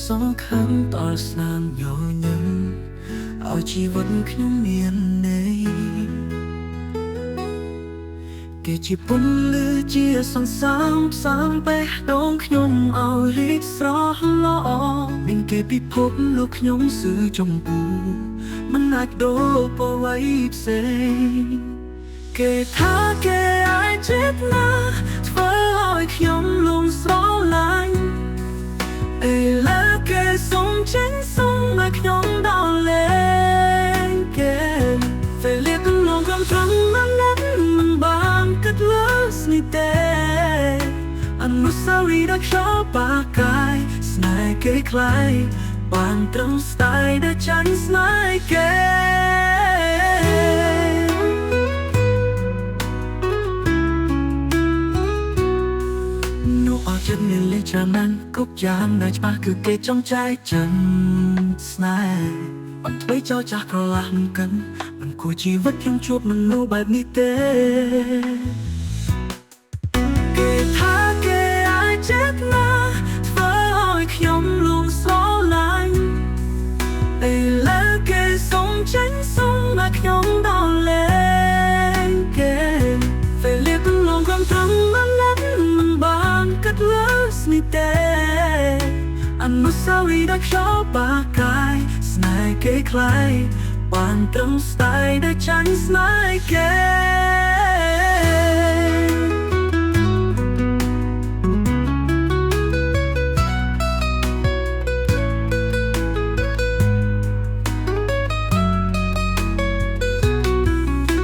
សង្ខាំតរស្នាមញញឹមឲ្យជីវិតខ្ញុំមានន័យគេជាពន្លឺជាសង្សារផ្សាំបេះដូងខ្ញុំឲ្យរីកស្រស់ល្អមានគេពិភពលោកខ្ញុំស៊ឺចំពូមិនអាចដូរពអ្វីផ្សេងគេថាគេអាចចិត្តណាធ្វើឲ្យខ្ញុំលងស្រឡាញ់អេឡាគេសុំចេញសុំឲ្យខ្ញុំដល់លេងគេពេលលៀកលងកំត្រង់មិនមិនបានគិតលើស្នេហ៍ទេអនុស្សាវរីយ៍ដ៏ខ្យល់បាកាយស្នេហ៍គេคล้ายបានត្រឹមស្ដាយដែលចាញ់ស្នេហ៍គេចិត្តមានលេចណាស់គ្រប់យ៉ាងដែលច្បាស់គឺគេចង់ចែកចិនស្នេហ៍អត់ធ្វើចោលចាស់ក្រឡាស់មិនកិនមិនគួរជីវិតខ្ញុំជួបមនុស្សបែបនេះទេគេថាគេអាចចិត្តណាស់ធ្វើឲ្យខ្ញុំលងស្រឡាញ់តែលើគេសុំចេញសុំឲ្យខ្ញុំដល់លេងគេពេលលៀកលងកំត្រង់មិនបានគិតលើស្នេហ៍ទេអនុស្សាវរីយ៍ដ៏ខ្យល់បាកាយស្នេហ៍គេคล้ายបានត្រឹមស្ដាយដែលចាញ់ស្នេហ៍គេ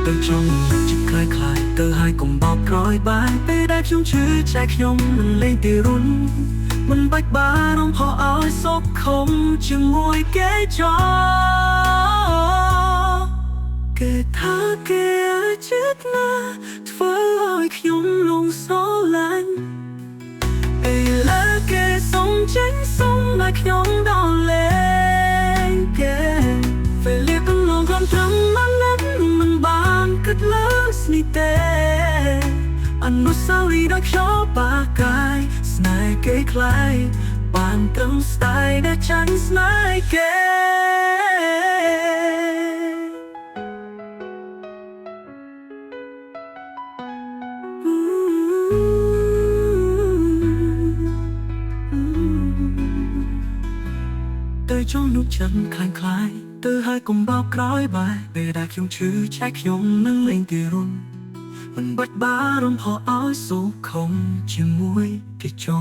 ទៅចង់ចិត្តคล้ายទៅហើយកុំបោកក្រោយបាយពេលដែលខ្ញុំឈឺចែកខ្ញុំនឹងលេងទីរុនមិនបាច់បារម្ភខកឲ្យសុខខំជាមួយគេចោគេថាគេចិត្តណាធ្វើឲ្យខ្ញុំលងស្រឡាញ់អេឡាគេសុំចេញសុំឲ្យខ្ញុំដល់លេងគេពេលលៀកលងកំត្រង់មិនបានគិតលើស្នេហ៍ទេអនុស្សាវរីយ៍ដ៏ខ្យល់បាកាយស្នេហ៍គេคล้ายបានត្រឹមស្ដាយដែលចាញ់ស្នេហ៍គេទៅចង់នោះចឹងคล้ายទៅហើយកុំបោកក្រោយបែបពេលដែលខ្ញុំឈឺចែកខ្ញុំនឹងលេងទីរុនមិនបាច់បារម្ភខកឲ្យសុខខំជាមួយគេចោ